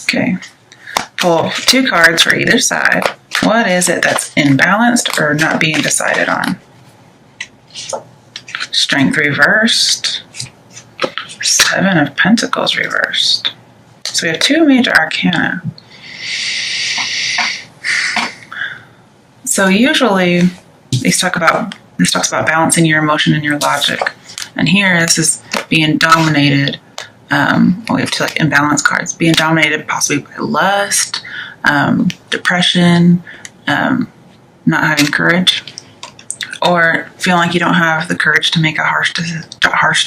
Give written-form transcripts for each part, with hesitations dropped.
Okay. Pull 2 cards for either side. What is it that's imbalanced or not being decided on? Strength reversed. 7 of Pentacles reversed. So we have 2 major arcana. So usually this talks about balancing your emotion and your logic. And here this is being dominated. We have 2 like imbalanced cards. Being dominated possibly by lust, depression, not having courage, or feeling like you don't have the courage to make a harsh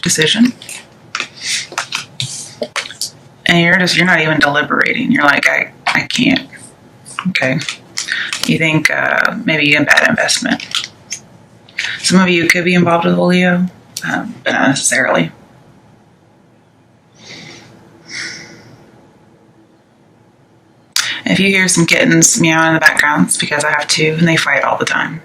decision. And you're not even deliberating. You're like, I can't. Okay. You think maybe a bad investment. Some of you could be involved with a Leo, but not necessarily. If you hear some kittens meowing in the background, it's because I have 2 and they fight all the time.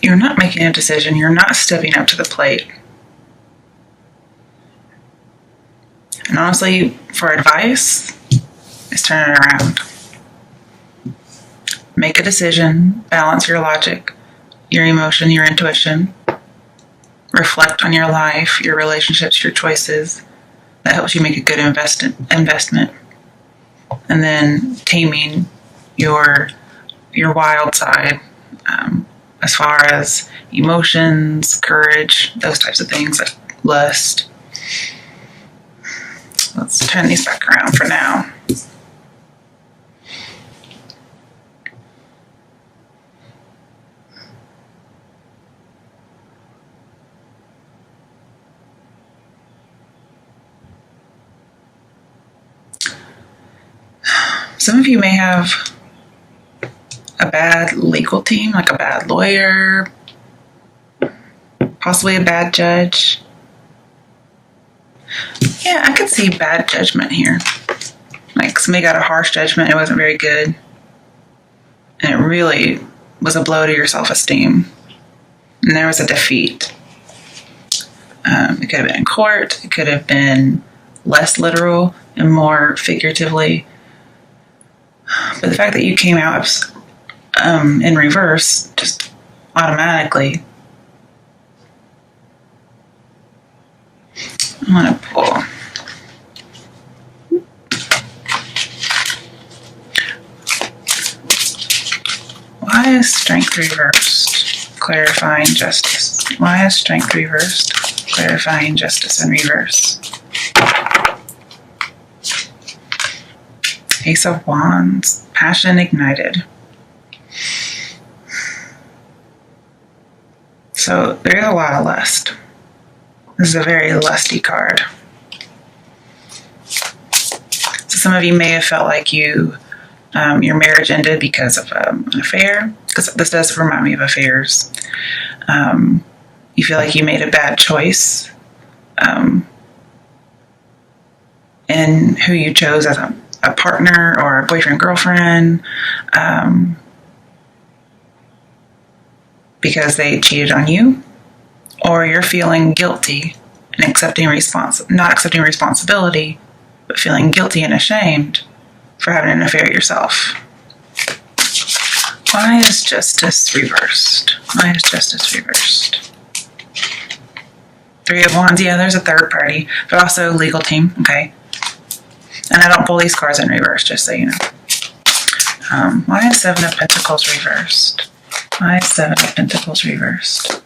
You're not making a decision. You're not stepping up to the plate. And honestly, for advice, is turn it around. Make a decision. Balance your logic, your emotion, your intuition. Reflect on your life, your relationships, your choices. That helps you make a good investment. And then taming your wild side, as far as emotions, courage, those types of things, like lust. Let's turn these back around for now. Some of you may have a bad legal team, like a bad lawyer, possibly a bad judge. Yeah, I could see bad judgment here. Like somebody got a harsh judgment, it wasn't very good. And it really was a blow to your self-esteem. And there was a defeat. It could have been in court. It could have been less literal and more figuratively. But the fact that you came out in reverse just automatically. I'm going to pull. Why is strength reversed? Clarifying justice. Why is strength reversed? Clarifying justice in reverse. Ace of Wands. Passion ignited. So there is a lot of lust. This is a very lusty card. So some of you may have felt like your marriage ended because of an affair, because this does remind me of affairs. You feel like you made a bad choice in who you chose as a partner or a boyfriend, girlfriend, because they cheated on you, or you're feeling guilty and not accepting responsibility, but feeling guilty and ashamed for having an affair yourself. Why is justice reversed? Why is justice reversed? 3 of Wands, yeah, there's a third party, but also legal team, okay? And I don't pull these cards in reverse, just so you know. Why is 7 of Pentacles reversed? Why is 7 of Pentacles reversed?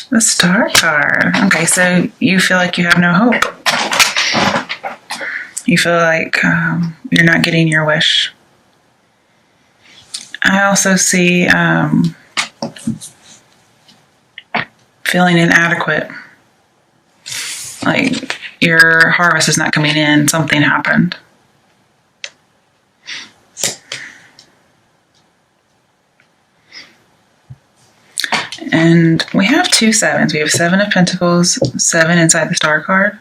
The Star card. Okay, so you feel like you have no hope. You feel like you're not getting your wish. I also see feeling inadequate. Like your harvest is not coming in. Something happened. And we have 2 sevens. We have 7 of Pentacles, 7 inside the Star card.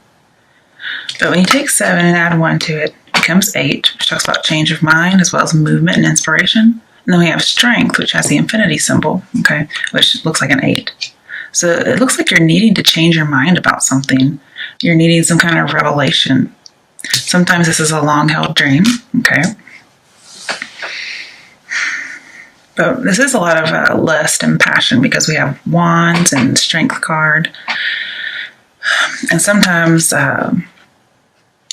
But when you take 7 and add 1 to it, it becomes 8, which talks about change of mind as well as movement and inspiration. And And then we have strength, which has the infinity symbol, okay, which looks like an 8. So it looks like you're needing to change your mind about something. You're needing some kind of revelation. Sometimes this is a long-held dream, okay? But this is a lot of lust and passion because we have wands and strength card. And sometimes the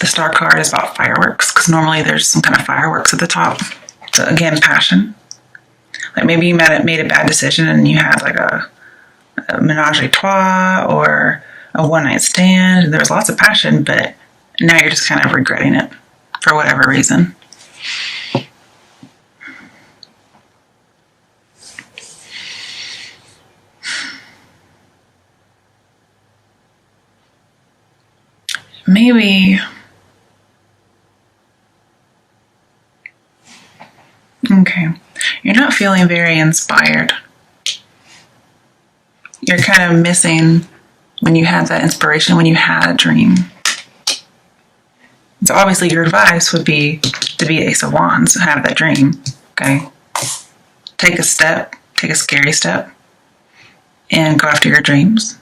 star card is about fireworks because normally there's some kind of fireworks at the top. So again, passion. Like maybe you made a bad decision and you had like a menage a trois or a one-night stand. There was lots of passion, but now you're just kind of regretting it for whatever reason. Maybe, okay, you're not feeling very inspired. You're kind of missing when you had that inspiration, when you had a dream. So obviously your advice would be to be Ace of Wands, have that dream, okay? Take a step, take a scary step, and go after your dreams.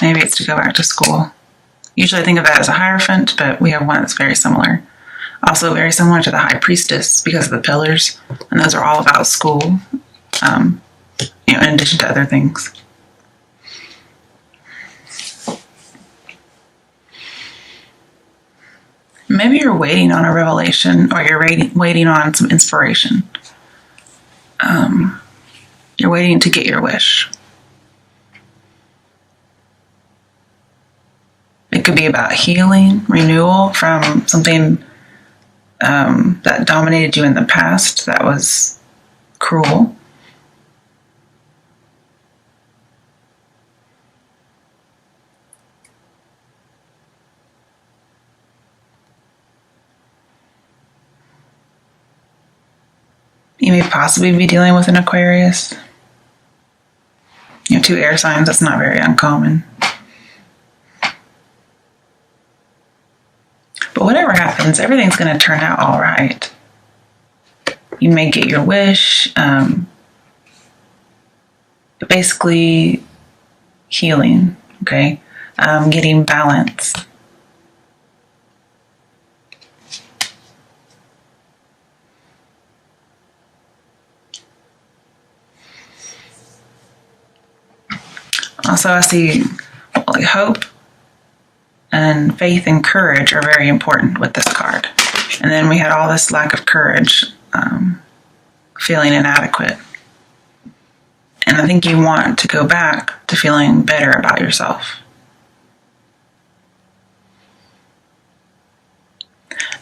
Maybe it's to go back to school. Usually I think of that as a Hierophant, but we have one that's very similar. Also very similar to the High Priestess because of the pillars, and those are all about school, in addition to other things. Maybe you're waiting on a revelation or you're waiting on some inspiration. You're waiting to get your wish. It could be about healing, renewal from something that dominated you in the past that was cruel. You may possibly be dealing with an Aquarius. 2 air signs, that's not very uncommon. But whatever happens, everything's going to turn out all right. You may get your wish. But basically, healing, okay? Getting balance. Also, I see like hope and faith and courage are very important with this card. And then we had all this lack of courage, feeling inadequate. And I think you want to go back to feeling better about yourself.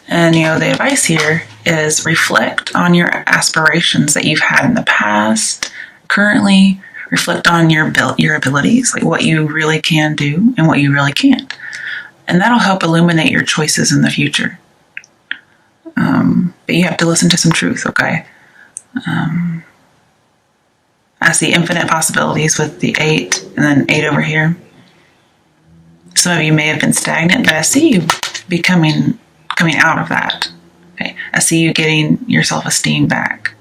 And, the advice here is reflect on your aspirations that you've had in the past, currently. Reflect on your abilities, like what you really can do and what you really can't. And that'll help illuminate your choices in the future. But you have to listen to some truth, okay? I see infinite possibilities with the 8 and then 8 over here. Some of you may have been stagnant, but I see you coming out of that. Okay? I see you getting your self-esteem back.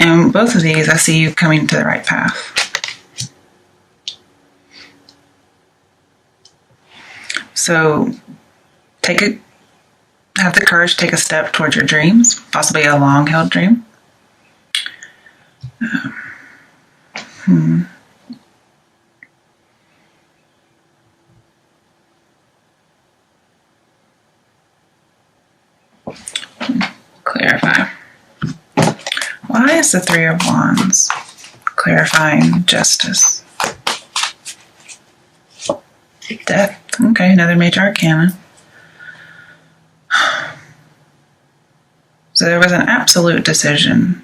And both of these, I see you coming to the right path. So have the courage to take a step towards your dreams, possibly a long-held dream. Clarify. Why is the 3 of Wands clarifying justice? Death. Okay, another major arcana. So there was an absolute decision.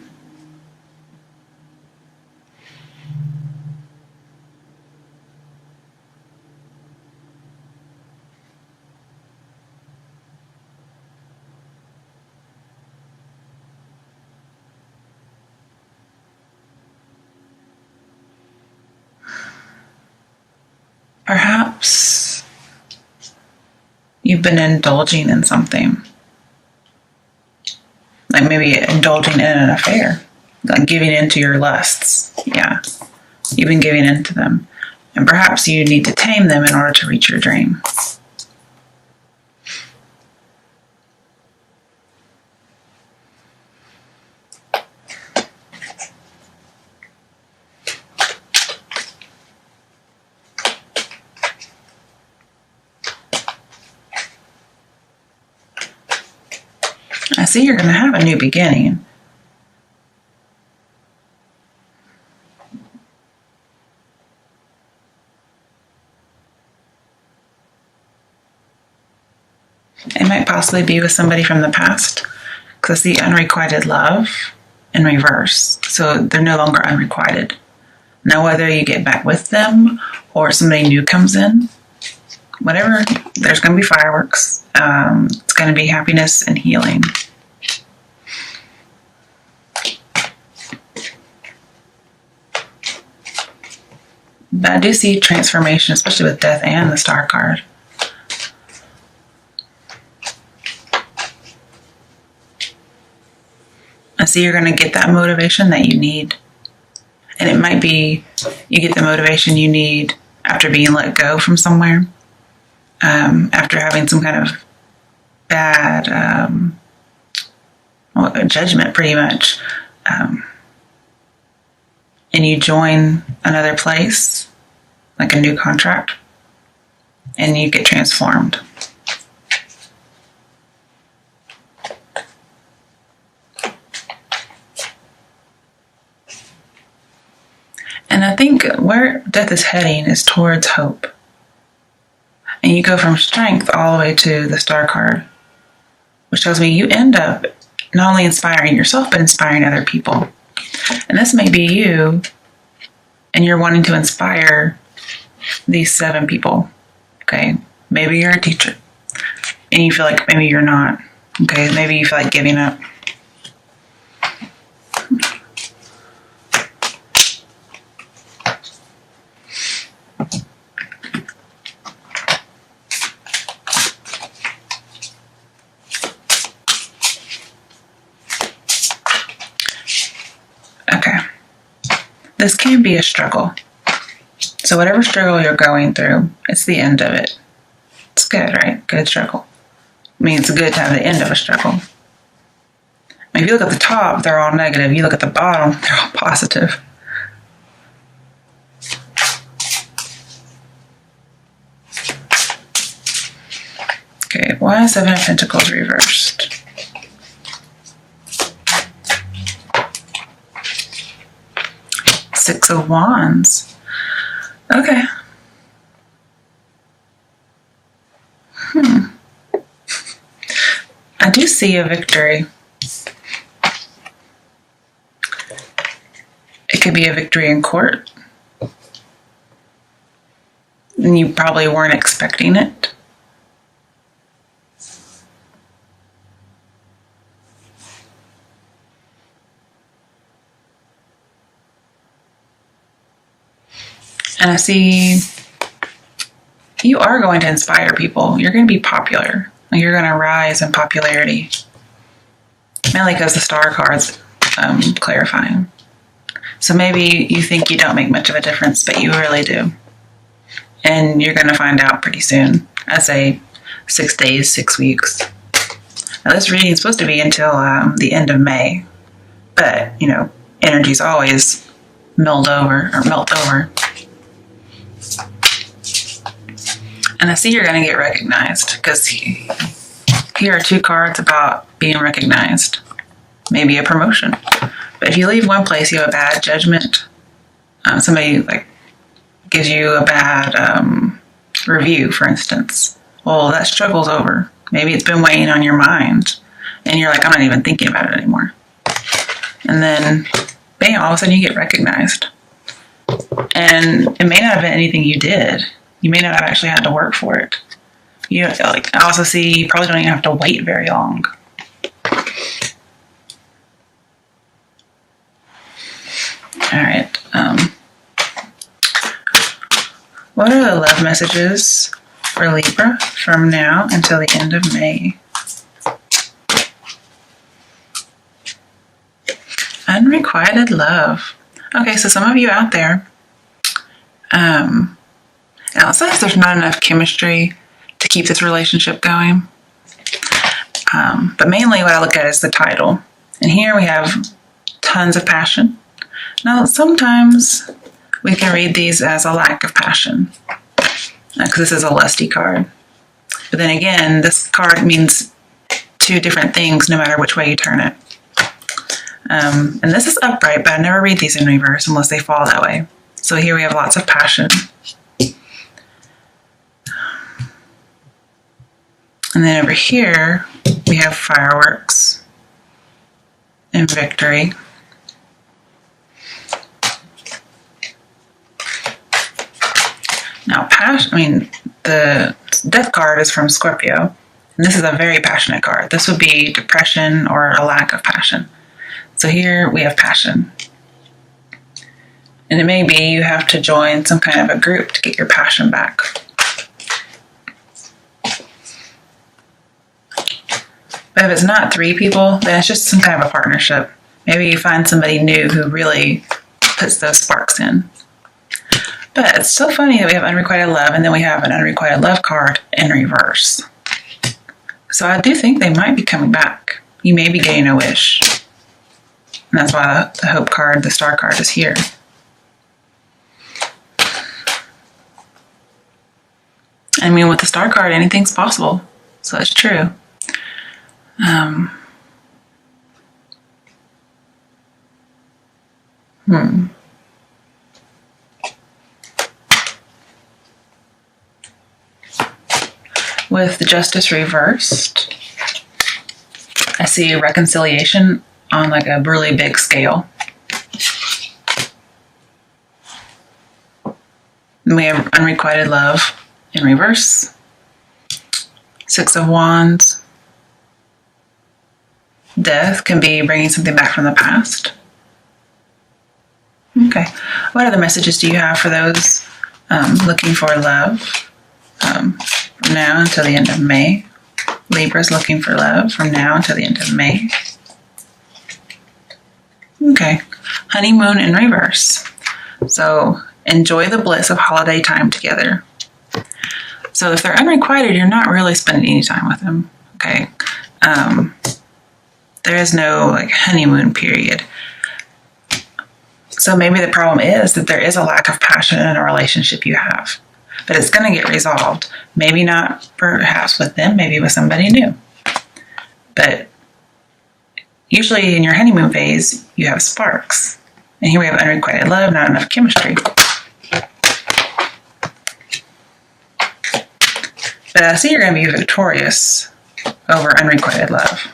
Perhaps you've been indulging in something. Like maybe indulging in an affair. Like giving into your lusts. Yeah. You've been giving into them. And perhaps you need to tame them in order to reach your dream. I see you're going to have a new beginning. It might possibly be with somebody from the past, because I see unrequited love in reverse. So they're no longer unrequited. Now, whether you get back with them or somebody new comes in, whatever, there's going to be fireworks. It's going to be happiness and healing. But I do see transformation, especially with death and the star card. I see you're going to get that motivation that you need. And it might be you get the motivation you need after being let go from somewhere, after having some kind of bad judgment, pretty much. And you join another place, like a new contract, and you get transformed. And I think where death is heading is towards hope. And you go from strength all the way to the star card, which tells me you end up not only inspiring yourself, but inspiring other people. And this may be you, and you're wanting to inspire these 7 people. Okay, maybe you're a teacher, and you feel like maybe you're not. Okay, maybe you feel like giving up. Okay. This can be a struggle. So whatever struggle you're going through, it's the end of it. It's good, right? Good struggle. I mean, it's good to have the end of a struggle. I mean, if you look at the top, they're all negative. You look at the bottom, they're all positive. Okay, why is 7 of Pentacles reversed? Six of Wands. Okay. I do see a victory. It could be a victory in court. And you probably weren't expecting it. And I see you are going to inspire people. You're going to be popular. You're going to rise in popularity. Mainly because the star card's clarifying. So maybe you think you don't make much of a difference, but you really do. And you're going to find out pretty soon. I say 6 days, 6 weeks. Now this reading is supposed to be until the end of May. But, you know, energy's always melt over. And I see you're going to get recognized, because here are 2 cards about being recognized. Maybe a promotion. But if you leave one place, you have a bad judgment. Somebody like gives you a bad review, for instance. Well, that struggle's over. Maybe it's been weighing on your mind. And you're like, I'm not even thinking about it anymore. And then, bam, all of a sudden you get recognized. And it may not have been anything you did. You may not have actually had to work for it. You like, I also see you probably don't even have to wait very long. All right. What are the love messages for Libra from now until the end of May. Unrequited love. Okay, so some of you out there, and also if there's not enough chemistry to keep this relationship going. But mainly what I look at is the title. And here we have tons of passion. Now, sometimes we can read these as a lack of passion, because this is a lusty card. But then again, this card means two different things no matter which way you turn it. And this is upright, but I never read these in reverse unless they fall that way. So here we have lots of passion. And then over here, we have fireworks and victory. Now, the death card is from Scorpio, and this is a very passionate card. This would be depression or a lack of passion. So here we have passion. And it may be you have to join some kind of a group to get your passion back. But if it's not 3 people, then it's just some kind of a partnership. Maybe you find somebody new who really puts those sparks in. But it's so funny that we have unrequited love, and then we have an unrequited love card in reverse. So I do think they might be coming back. You may be getting a wish. And that's why the hope card, the star card, is here. I mean, with the star card, anything's possible. So it's true. With the justice reversed, I see a reconciliation on like a really big scale. And we have unrequited love in reverse. 6 of Wands. Death can be bringing something back from the past. Okay. What other messages do you have for those looking for love from now until the end of May? Libra's looking for love from now until the end of May. Okay. Honeymoon in reverse. So enjoy the bliss of holiday time together. So if they're unrequited, you're not really spending any time with them. Okay. There is no like honeymoon period. So maybe the problem is that there is a lack of passion in a relationship you have. But it's going to get resolved. Maybe not perhaps with them, maybe with somebody new. But usually in your honeymoon phase, you have sparks. And here we have unrequited love, not enough chemistry. But I see you're going to be victorious over unrequited love.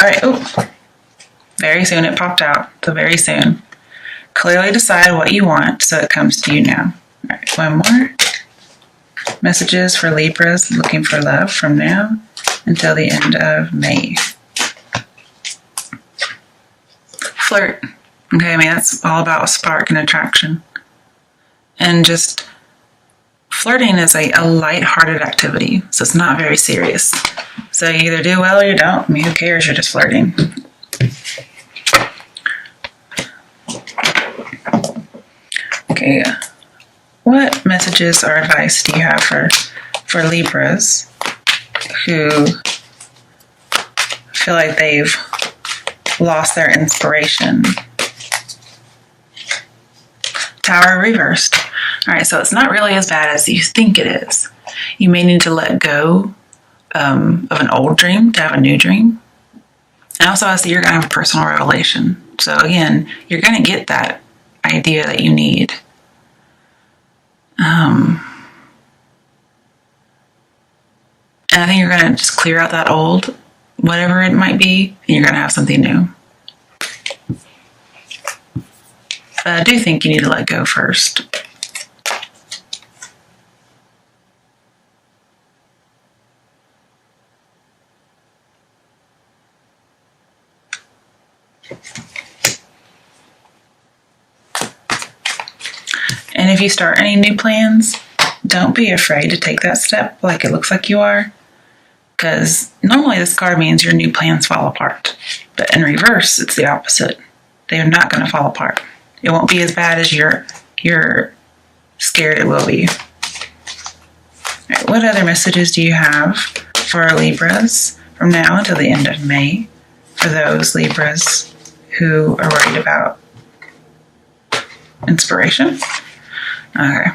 All right. Oh, very soon it popped out. So very soon. Clearly decide what you want so it comes to you now. All right. One more. Messages for Libras looking for love from now until the end of May. Flirt. Okay. I mean, that's all about spark and attraction. And just flirting is a light-hearted activity, so it's not very serious. So you either do well or you don't. I mean, who cares? You're just flirting. Okay. What messages or advice do you have for Libras who feel like they've lost their inspiration? Tower reversed. All right, so it's not really as bad as you think it is. You may need to let go of an old dream to have a new dream. And also, I see you're going to have a personal revelation. So again, you're going to get that idea that you need. And I think you're going to just clear out that old, whatever it might be, and you're going to have something new. But I do think you need to let go first. And if you start any new plans, don't be afraid to take that step like it looks like you are. Because normally this card means your new plans fall apart. But in reverse, it's the opposite. They are not going to fall apart. It won't be as bad as you're scared it will be. All right, what other messages do you have for our Libras from now until the end of May? For those Libras who are worried about inspiration. Okay.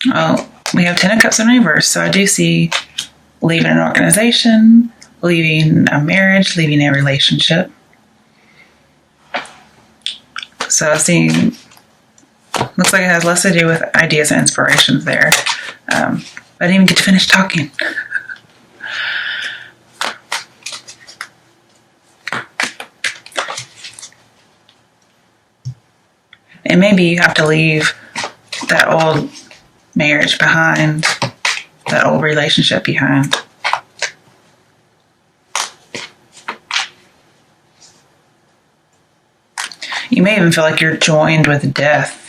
Well, we have 10 of Cups in reverse, so I do see leaving an organization, leaving a marriage, leaving a relationship. So I see, looks like it has less to do with ideas and inspirations there. I didn't even get to finish talking. And maybe you have to leave that old marriage behind, that old relationship behind. You may even feel like you're joined with death.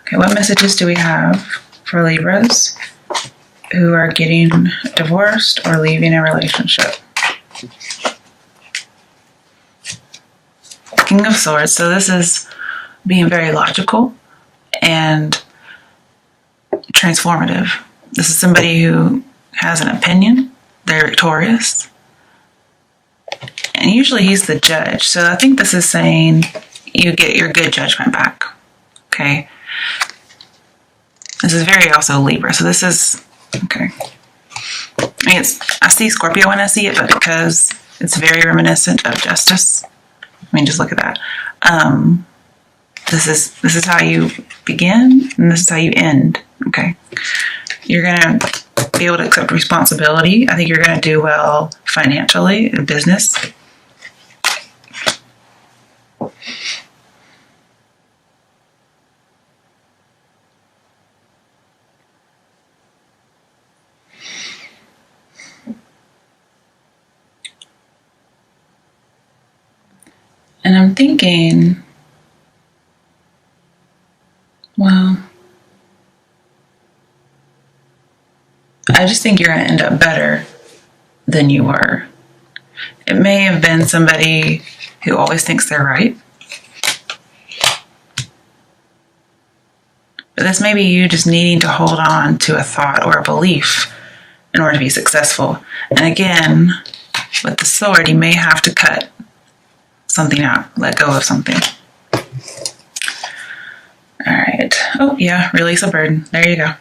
Okay, what messages do we have for Libras who are getting divorced or leaving a relationship? King of Swords. So this is being very logical and transformative. This is somebody who has an opinion. They're victorious. And usually he's the judge. So I think this is saying you get your good judgment back. Okay. This is very also Libra. So this is, okay. I see Scorpio when I see it, but because it's very reminiscent of justice. I mean, just look at that. This is how you begin, and this is how you end. Okay. You're going to be able to accept responsibility. I think you're going to do well financially in business. And I'm thinking, well, I just think you're going to end up better than you were. It may have been somebody who always thinks they're right. But this may be you just needing to hold on to a thought or a belief in order to be successful. And again, with the sword, you may have to cut something out, let go of something. All right. Oh, yeah, release a burden. There you go.